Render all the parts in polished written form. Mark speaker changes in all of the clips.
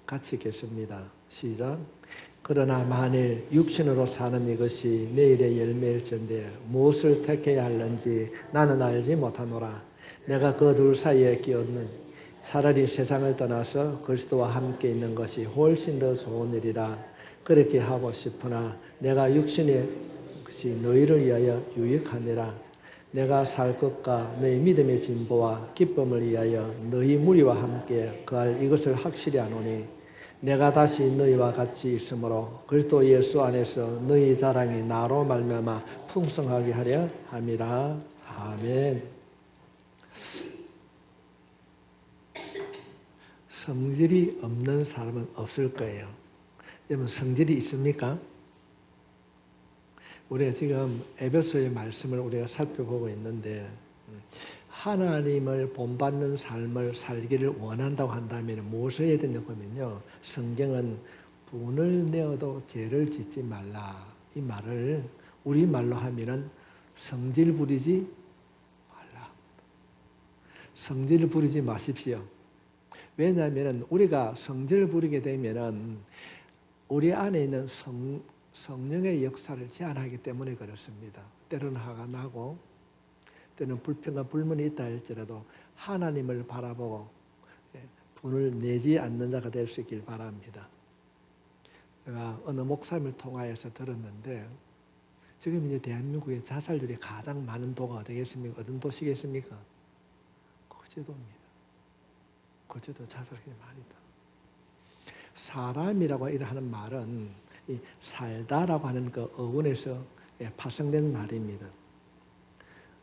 Speaker 1: 같이 읽겠습니다. 시작. 그러나 만일 육신으로 사는 이것이 내일의 열매일진데 무엇을 택해야 할는지 나는 알지 못하노라. 내가 그 둘 사이에 끼었는 차라리 세상을 떠나서 그리스도와 함께 있는 것이 훨씬 더 좋은 일이라. 그렇게 하고 싶으나 내가 육신의 것이 너희를 위하여 유익하니라. 내가 살 것과 너희 믿음의 진보와 기쁨을 위하여 너희 무리와 함께 그할 이것을 확실히 아노니 내가 다시 너희와 같이 있으므로 그리스도 예수 안에서 너희 자랑이 나로 말미암아 풍성하게 하려 함이라. 아멘. 성질이 없는 사람은 없을 거예요. 여러분 성질이 있습니까? 우리가 지금 에베소의 말씀을 우리가 살펴보고 있는데 하나님을 본받는 삶을 살기를 원한다고 한다면 무엇을 해야 되냐고 하면요. 성경은 분을 내어도 죄를 짓지 말라. 이 말을 우리말로 하면은 성질 부리지 말라. 성질 부리지 마십시오. 왜냐하면 우리가 성질을 부리게 되면은 우리 안에 있는 성령의 역사를 제한하기 때문에 그렇습니다. 때로는 화가 나고 때는 불평과 불만이 있다 할지라도 하나님을 바라보고 분을 내지 않는 자가 될 수 있길 바랍니다. 제가 어느 목사님을 통하여서 들었는데 지금 이제 대한민국의 자살률이 가장 많은 도가 어디겠습니까? 어떤 도시겠습니까? 거제도입니다. 거제도 자살률이 많이 있다. 사람이라고 하는 말은 이 살다라고 하는 그 어원에서 파생된 말입니다.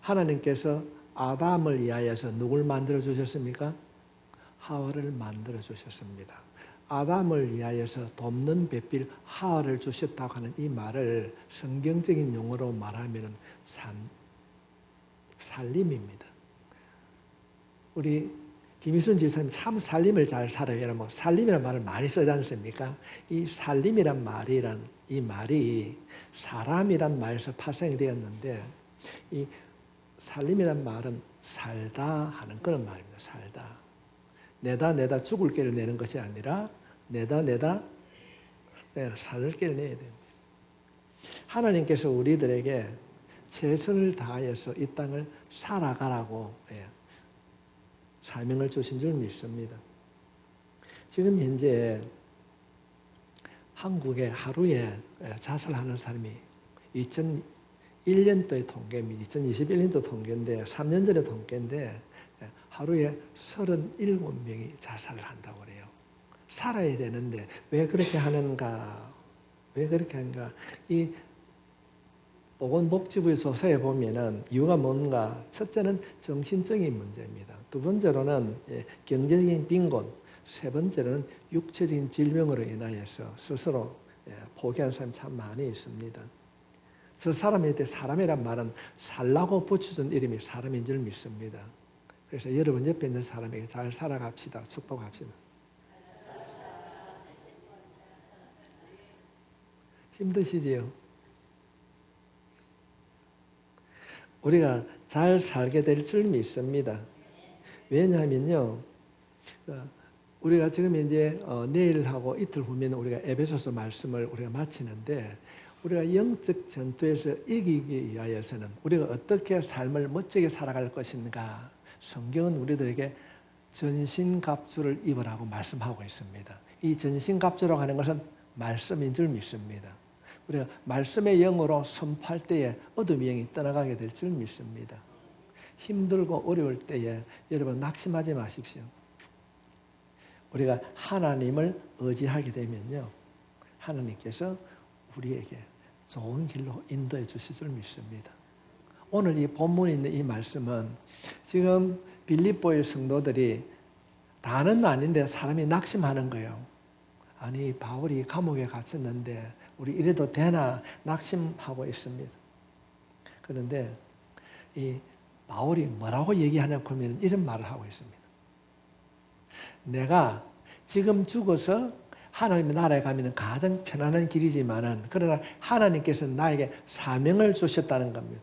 Speaker 1: 하나님께서 아담을 위하여서 누굴 만들어 주셨습니까? 하와를 만들어 주셨습니다. 아담을 위하여서 돕는 배필 하와를 주셨다고 하는 이 말을 성경적인 용어로 말하면 살림입니다. 우리 김희순 집사님 참 살림을 잘 살아요. 뭐 살림이라는 말을 많이 쓰지 않습니까? 이 살림이란 말이란 이 말이 사람이란 말에서 파생이 되었는데 이 살림이란 말은 살다 하는 그런 말입니다. 살다. 내다 죽을 길을 내는 것이 아니라 내다 살 길을 내야 됩니다. 하나님께서 우리들에게 최선을 다해서 이 땅을 살아가라고 사명을 주신 줄 믿습니다. 지금 현재 한국에 하루에 자살하는 사람이 2001년도의 통계입니다. 2021년도 통계인데 3년 전의 통계인데 하루에 37명이 자살을 한다고 그래요. 살아야 되는데 왜 그렇게 하는가? 왜 그렇게 하는가? 이 보건복지부의 조사에 보면은 이유가 뭔가? 첫째는 정신적인 문제입니다. 두 번째로는 경제적인 빈곤, 세 번째로는 육체적인 질병으로 인하여서 스스로 포기하는 사람이 참 많이 있습니다. 저 사람에 대해 사람이란 말은 살라고 붙여준 이름이 사람인 줄 믿습니다. 그래서 여러분 옆에 있는 사람에게 잘 살아갑시다. 축복합시다. 힘드시지요? 우리가 잘 살게 될 줄 믿습니다. 왜냐하면요, 우리가 지금 이제 내일하고 이틀 후면 우리가 에베소서 말씀을 우리가 마치는데 우리가 영적 전투에서 이기기 위하여서는 우리가 어떻게 삶을 멋지게 살아갈 것인가? 성경은 우리들에게 전신갑주를 입으라고 말씀하고 있습니다. 이 전신갑주라고 하는 것은 말씀인 줄 믿습니다. 우리가 말씀의 영으로 선포할 때에 어둠의 영이 떠나가게 될 줄 믿습니다. 힘들고 어려울 때에 여러분 낙심하지 마십시오. 우리가 하나님을 의지하게 되면요, 하나님께서 우리에게 좋은 길로 인도해 주실 줄 믿습니다. 오늘 이 본문에 있는 이 말씀은 지금 빌립보의 성도들이 다는 아닌데 사람이 낙심하는 거예요. 아니 바울이 감옥에 갇혔는데 우리 이래도 되나 낙심하고 있습니다. 그런데 이 바울이 뭐라고 얘기하냐고 하면 이런 말을 하고 있습니다. 내가 지금 죽어서 하나님의 나라에 가면 가장 편안한 길이지만은 그러나 하나님께서 나에게 사명을 주셨다는 겁니다.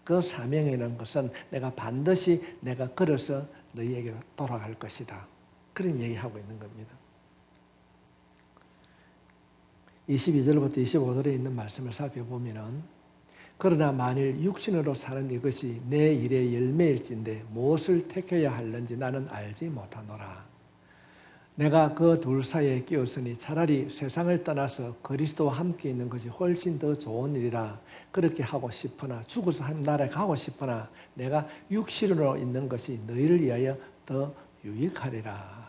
Speaker 1: 그 사명이라는 것은 내가 반드시 내가 걸어서 너희에게로 돌아갈 것이다. 그런 얘기하고 있는 겁니다. 22절부터 25절에 있는 말씀을 살펴보면은 그러나 만일 육신으로 사는 이것이 내 일의 열매일진데 무엇을 택해야 할는지 나는 알지 못하노라. 내가 그 둘 사이에 끼었으니 차라리 세상을 떠나서 그리스도와 함께 있는 것이 훨씬 더 좋은 일이라. 그렇게 하고 싶으나 죽어서 한 나라에 가고 싶으나 내가 육신으로 있는 것이 너희를 위하여 더 유익하리라.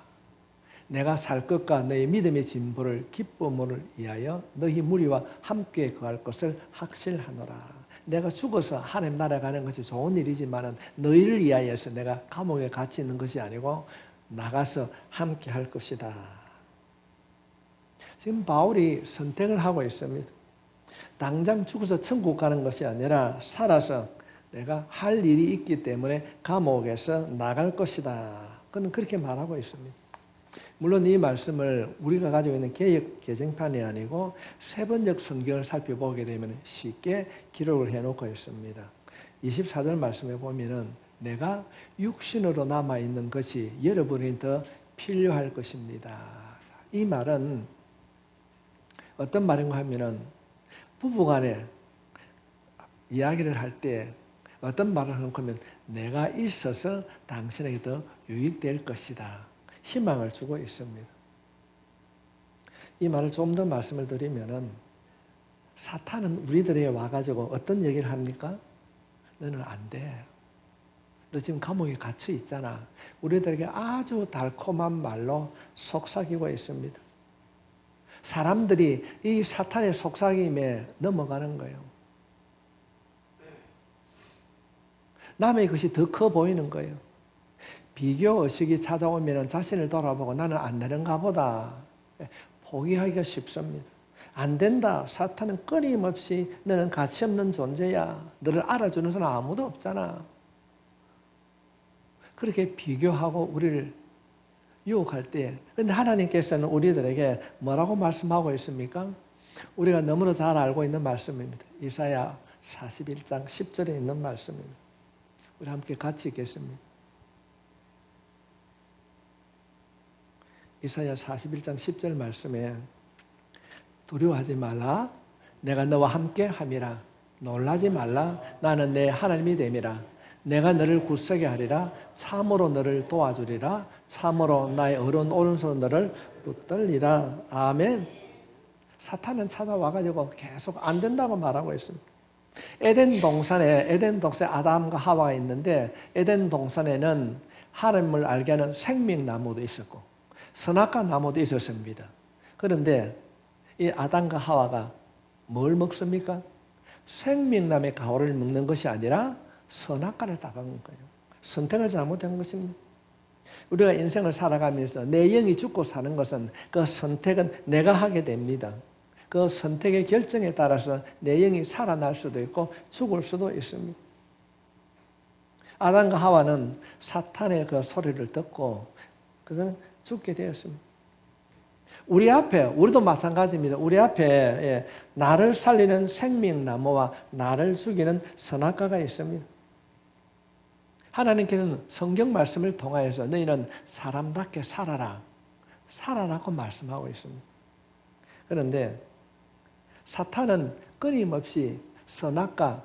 Speaker 1: 내가 살 것과 너희 믿음의 진보를 기쁨을 위하여 너희 무리와 함께 거할 것을 확실하노라. 내가 죽어서 하나님 나라에 가는 것이 좋은 일이지만 너희를 위하여서 내가 감옥에 갇혀 있는 것이 아니고 나가서 함께 할 것이다. 지금 바울이 선택을 하고 있습니다. 당장 죽어서 천국 가는 것이 아니라 살아서 내가 할 일이 있기 때문에 감옥에서 나갈 것이다. 그는 그렇게 말하고 있습니다. 물론 이 말씀을 우리가 가지고 있는 개역 개정판이 아니고 세번역 성경을 살펴보게 되면 쉽게 기록을 해놓고 있습니다. 24절 말씀에 보면은 내가 육신으로 남아있는 것이 여러분이 더 필요할 것입니다. 이 말은 어떤 말인가 하면은 부부간에 이야기를 할 때 어떤 말을 하면 내가 있어서 당신에게 더 유익될 것이다. 희망을 주고 있습니다. 이 말을 좀 더 말씀을 드리면은 사탄은 우리들에게 와가지고 어떤 얘기를 합니까? 너는 안 돼. 너 지금 감옥에 갇혀 있잖아. 우리들에게 아주 달콤한 말로 속삭이고 있습니다. 사람들이 이 사탄의 속삭임에 넘어가는 거예요. 남의 것이 더 커 보이는 거예요. 비교의식이 찾아오면 자신을 돌아보고 나는 안 되는가 보다. 포기하기가 쉽습니다. 안 된다. 사탄은 끊임없이 너는 가치 없는 존재야. 너를 알아주는 사람 아무도 없잖아. 그렇게 비교하고 우리를 유혹할 때, 근데 하나님께서는 우리들에게 뭐라고 말씀하고 있습니까? 우리가 너무나 잘 알고 있는 말씀입니다. 이사야 41장 10절에 있는 말씀입니다. 우리 함께 같이 읽겠습니다. 이사야 41장 10절 말씀에 두려워하지 말라. 내가 너와 함께 함이라. 놀라지 말라. 나는 내 하나님이 됨이라. 내가 너를 굳세게 하리라. 참으로 너를 도와주리라. 참으로 나의 어른 오른손으로 너를 붙들리라. 아멘. 사탄은 찾아와가지고 계속 안 된다고 말하고 있습니다. 에덴 동산에 아담과 하와가 있는데 에덴 동산에는 하나님을 알게 하는 생명나무도 있었고 선악과 나무도 있었습니다. 그런데 이 아담과 하와가 뭘 먹습니까? 생명나무의 가호를 먹는 것이 아니라 선악과를 따먹은 거예요. 선택을 잘못한 것입니다. 우리가 인생을 살아가면서 내 영이 죽고 사는 것은 그 선택은 내가 하게 됩니다. 그 선택의 결정에 따라서 내 영이 살아날 수도 있고 죽을 수도 있습니다. 아담과 하와는 사탄의 그 소리를 듣고 그들은 죽게 되었습니다. 우리도 마찬가지입니다. 우리 앞에 나를 살리는 생명나무와 나를 죽이는 선악과가 있습니다. 하나님께서는 성경 말씀을 통하여서 너희는 사람답게 살아라고 말씀하고 있습니다. 그런데 사탄은 끊임없이 선과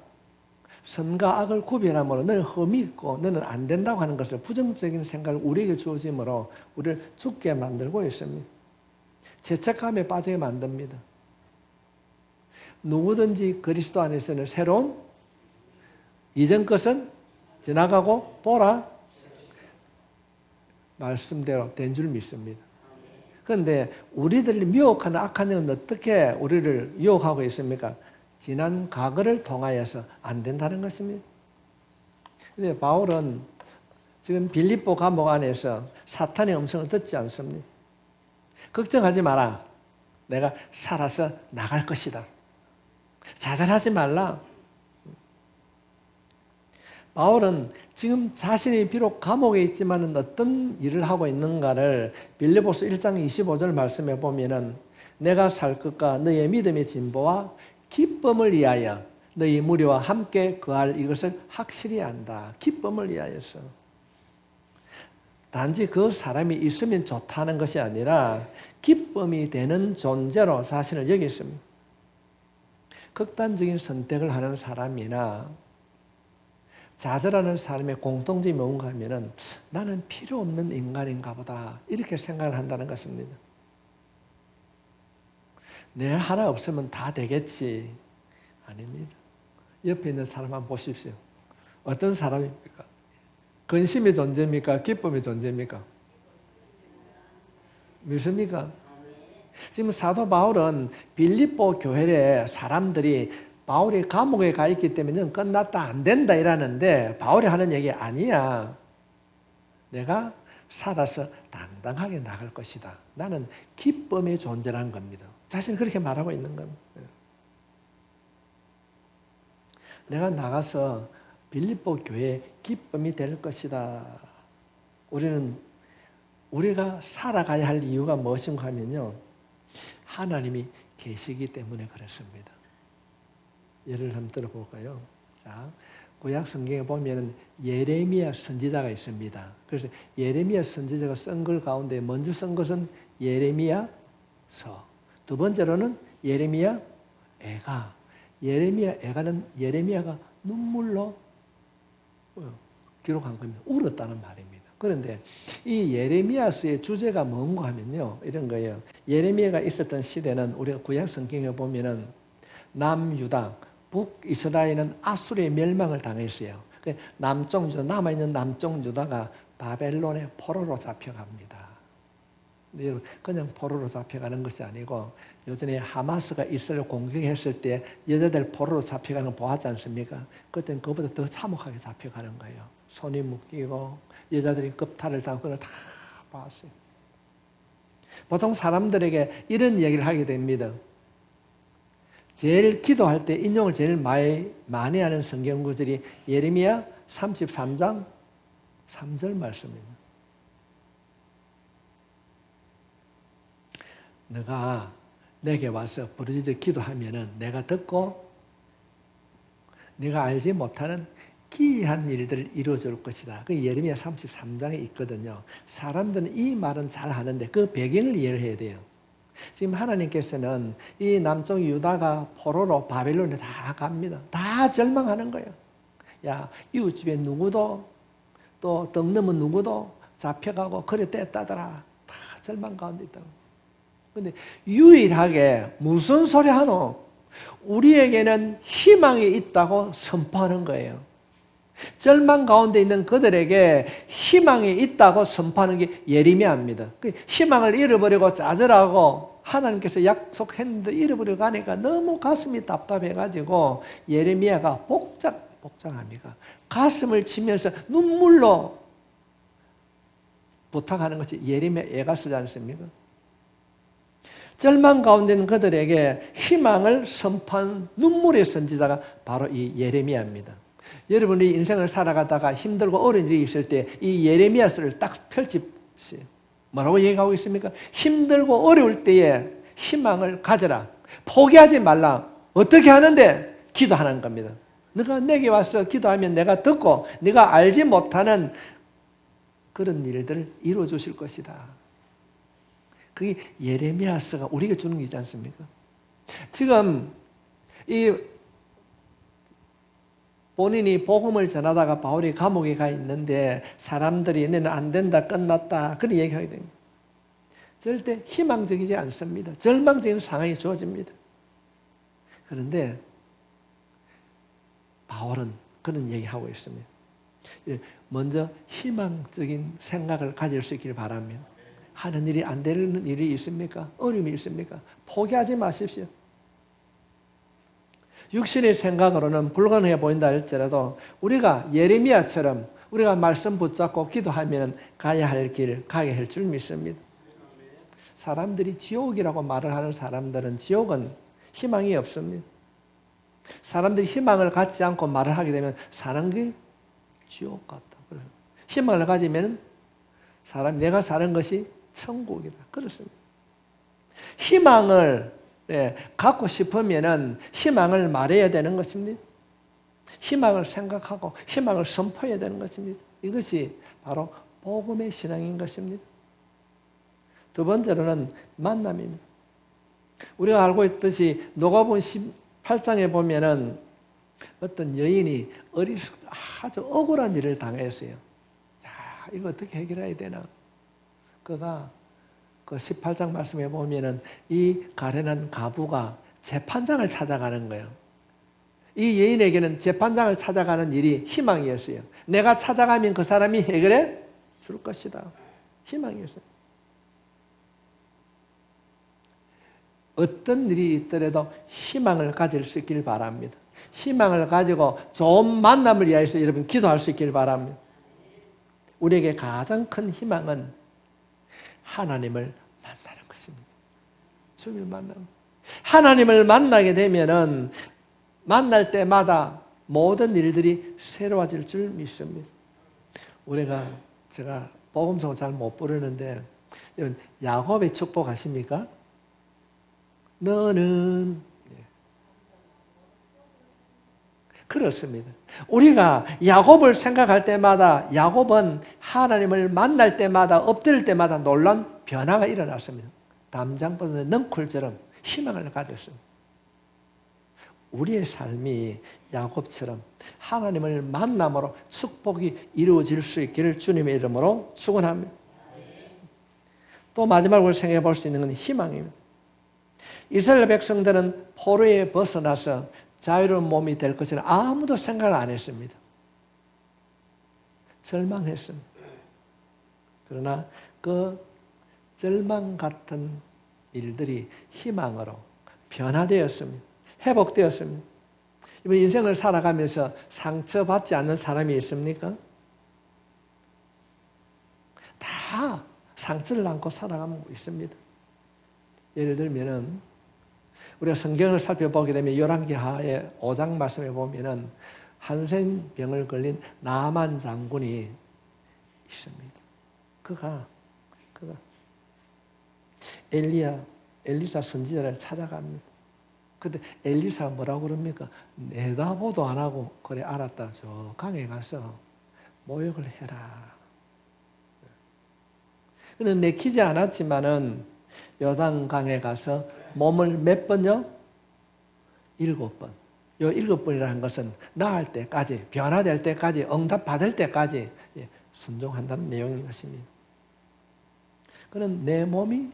Speaker 1: 악을 구별함으로 너는 흠이 있고 너는 안 된다고 하는 것을 부정적인 생각을 우리에게 주어짐으로 우리를 죽게 만들고 있습니다. 죄책감에 빠지게 만듭니다. 누구든지 그리스도 안에서는 새로운 이전 것은 지나가고 보라 말씀대로 된 줄 믿습니다. 그런데 우리들을 미혹하는 악한 영은 어떻게 우리를 유혹하고 있습니까? 지난 과거를 통하여서 안 된다는 것입니다. 그런데 바울은 지금 빌립보 감옥 안에서 사탄의 음성을 듣지 않습니다. 걱정하지 마라. 내가 살아서 나갈 것이다. 좌절하지 말라. 바울은 지금 자신이 비록 감옥에 있지만 어떤 일을 하고 있는가를 빌립보서 1장 25절 말씀에 보면은 내가 살 것과 너희의 믿음의 진보와 기쁨을 위하여 너희 무리와 함께 거할 이것을 확실히 안다. 기쁨을 위하여서. 단지 그 사람이 있으면 좋다는 것이 아니라 기쁨이 되는 존재로 자신을 여겼습니다. 극단적인 선택을 하는 사람이나 좌절하는 사람의 공통점이 뭔가 하면은 나는 필요 없는 인간인가 보다 이렇게 생각을 한다는 것입니다. 내 하나 없으면 다 되겠지. 아닙니다. 옆에 있는 사람 한번 보십시오. 어떤 사람입니까? 근심의 존재입니까? 기쁨의 존재입니까? 믿습니까? 지금 사도 바울은 빌립보 교회에 사람들이 바울이 감옥에 가 있기 때문에 끝났다 안 된다 이러는데 바울이 하는 얘기 아니야. 내가 살아서 당당하게 나갈 것이다. 나는 기쁨의 존재라는 겁니다. 자신이 그렇게 말하고 있는 겁니다. 내가 나가서 빌립보 교회에 기쁨이 될 것이다. 우리가 살아가야 할 이유가 무엇인가 하면요. 하나님이 계시기 때문에 그렇습니다. 예를 한번 들어볼까요? 자, 구약 성경에 보면 예레미야 선지자가 있습니다. 그래서 예레미야 선지자가 쓴 글 가운데 먼저 쓴 것은 예레미야서. 두 번째로는 예레미야 애가. 예레미야 애가는 예레미야가 눈물로 기록한 겁니다. 울었다는 말입니다. 그런데 이 예레미야서의 주제가 뭔가 하면요. 이런 거예요. 예레미야가 있었던 시대는 우리가 구약 성경에 보면은 남유다, 북이스라엘은 아수르의 멸망을 당했어요. 남쪽 유다, 남아있는 남쪽 유다가 바벨론의 포로로 잡혀갑니다. 근데 여러분, 그냥 포로로 잡혀가는 것이 아니고 요전에 하마스가 이스라엘 공격했을 때 여자들 포로로 잡혀가는 거 보았지 않습니까? 그때는 그보다 더 참혹하게 잡혀가는 거예요. 손이 묶이고 여자들이 겁탈을 당하고 그걸 다 봤어요. 보통 사람들에게 이런 얘기를 하게 됩니다. 제일 기도할 때 인용을 제일 많이 하는 성경 구절이 예레미야 33장 3절 말씀입니다. 너가 내게 와서 부르짖어 기도하면은 내가 듣고 네가 알지 못하는 기이한 일들을 이루어줄 것이다. 그 예레미야 33장에 있거든요. 사람들은 이 말은 잘 하는데 그 배경을 이해를 해야 돼요. 지금 하나님께서는 이 남쪽 유다가 포로로 바벨론에 다 갑니다. 다 절망하는 거예요. 야, 이웃집에 누구도 또 떡 넘은 누구도 잡혀가고 그래 떼따더라. 다 절망 가운데 있다고. 근데 유일하게 무슨 소리 하노? 우리에게는 희망이 있다고 선포하는 거예요. 절망 가운데 있는 그들에게 희망이 있다고 선포하는 게 예레미야입니다. 희망을 잃어버리고 좌절하고 하나님께서 약속했는데 잃어버리고 가니까 너무 가슴이 답답해가지고 예레미야가 복잡합니다. 가슴을 치면서 눈물로 부탁하는 것이 예레미야 애가 쓰지 않습니까? 절망 가운데 있는 그들에게 희망을 선포한 눈물의 선지자가 바로 이 예레미야입니다. 여러분이 인생을 살아가다가 힘들고 어려운 일이 있을 때 이 예레미야서를 딱 펼치세요. 뭐라고 얘기하고 있습니까? 힘들고 어려울 때에 희망을 가져라. 포기하지 말라. 어떻게 하는데? 기도하는 겁니다. 너가 내게 와서 기도하면 내가 듣고 네가 알지 못하는 그런 일들을 이루어 주실 것이다. 그게 예레미야서가 우리에게 주는 게 있지 않습니까? 지금 이 본인이 복음을 전하다가 바울이 감옥에 가 있는데 사람들이 너는 안 된다, 끝났다 그런 얘기하게 됩니다. 절대 희망적이지 않습니다. 절망적인 상황이 주어집니다. 그런데 바울은 그런 얘기하고 있습니다. 먼저 희망적인 생각을 가질 수 있기를 바랍니다. 하는 일이 안 되는 일이 있습니까? 어려움이 있습니까? 포기하지 마십시오. 육신의 생각으로는 불가능해 보인다 할지라도 우리가 예레미야처럼 우리가 말씀 붙잡고 기도하면 가야 할 길 가게 할 줄 믿습니다. 사람들이 지옥이라고 말을 하는 사람들은 지옥은 희망이 없습니다. 사람들이 희망을 갖지 않고 말을 하게 되면 사는 게 지옥 같다. 그래요. 희망을 가지면 내가 사는 것이 천국이다. 그렇습니다. 희망을 갖고 싶으면은 희망을 말해야 되는 것입니다. 희망을 생각하고 희망을 선포해야 되는 것입니다. 이것이 바로 복음의 신앙인 것입니다. 두 번째로는 만남입니다. 우리가 알고 있듯이 누가복음 18장에 보면은 어떤 여인이 아주 억울한 일을 당했어요. 야, 이거 어떻게 해결해야 되나? 그가 그 18장 말씀에 보면은 이 가련한 과부가 재판장을 찾아가는 거예요. 이 여인에게는 재판장을 찾아가는 일이 희망이었어요. 내가 찾아가면 그 사람이 해결해 줄 것이다. 희망이었어요. 어떤 일이 있더라도 희망을 가질 수 있길 바랍니다. 희망을 가지고 좋은 만남을 위해서 여러분 기도할 수 있길 바랍니다. 우리에게 가장 큰 희망은 하나님을 만나는 것입니다. 주님을 만나는. 하나님을 만나게 되면은 만날 때마다 모든 일들이 새로워질 줄 믿습니다. 제가 복음성 잘 못 부르는데 야곱의 축복 아십니까? 너는 그렇습니다. 우리가 야곱을 생각할 때마다 야곱은 하나님을 만날 때마다 엎드릴 때마다 놀란 변화가 일어났습니다. 담장보다 넝쿨처럼 희망을 가졌습니다. 우리의 삶이 야곱처럼 하나님을 만남으로 축복이 이루어질 수 있기를 주님의 이름으로 축원합니다. 또 마지막으로 생각해 볼 수 있는 건 희망입니다. 이스라엘 백성들은 포로에 벗어나서 자유로운 몸이 될 것을 아무도 생각을 안 했습니다. 절망했습니다. 그러나 그 절망 같은 일들이 희망으로 변화되었습니다. 회복되었습니다. 이번 인생을 살아가면서 상처받지 않는 사람이 있습니까? 다 상처를 안고 살아가고 있습니다. 예를 들면은 우리가 성경을 살펴보게 되면 열왕기하의 5장 말씀에 보면은 한센병을 걸린 나만 장군이 있습니다. 그가 엘리사 선지자를 찾아갑니다. 근데 엘리사가 뭐라고 그럽니까? 내다보도 안 하고 그래 알았다. 저 강에 가서 모욕을 해라. 그는 내키지 않았지만은 요단강에 가서 몸을 몇 번요? 7번. 요 7번이라는 것은 나을 때까지, 변화될 때까지, 응답받을 때까지 순종한다는 내용인 것입니다. 그는 내 몸이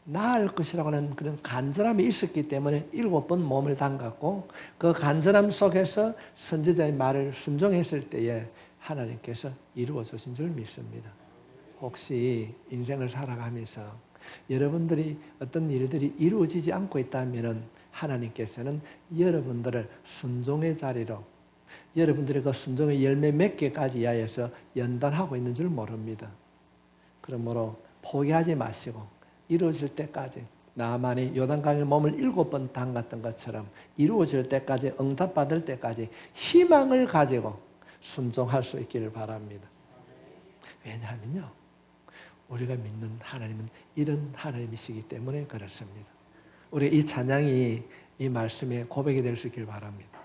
Speaker 1: 나을 것이라고 하는 그런 간절함이 있었기 때문에 7번 몸을 담갔고 그 간절함 속에서 선지자의 말을 순종했을 때에 하나님께서 이루어 주신 줄 믿습니다. 혹시 인생을 살아가면서 여러분들이 어떤 일들이 이루어지지 않고 있다면 하나님께서는 여러분들을 순종의 자리로 여러분들의 그 순종의 열매 맺기까지 위하여서 연단하고 있는 줄 모릅니다. 그러므로 포기하지 마시고 이루어질 때까지 나만이 요단강에 몸을 7번 담갔던 것처럼 이루어질 때까지 응답받을 때까지 희망을 가지고 순종할 수 있기를 바랍니다. 왜냐하면요 우리가 믿는 하나님은 이런 하나님이시기 때문에 그렇습니다. 우리 이 찬양이 이 말씀의 고백이 될 수 있기를 바랍니다.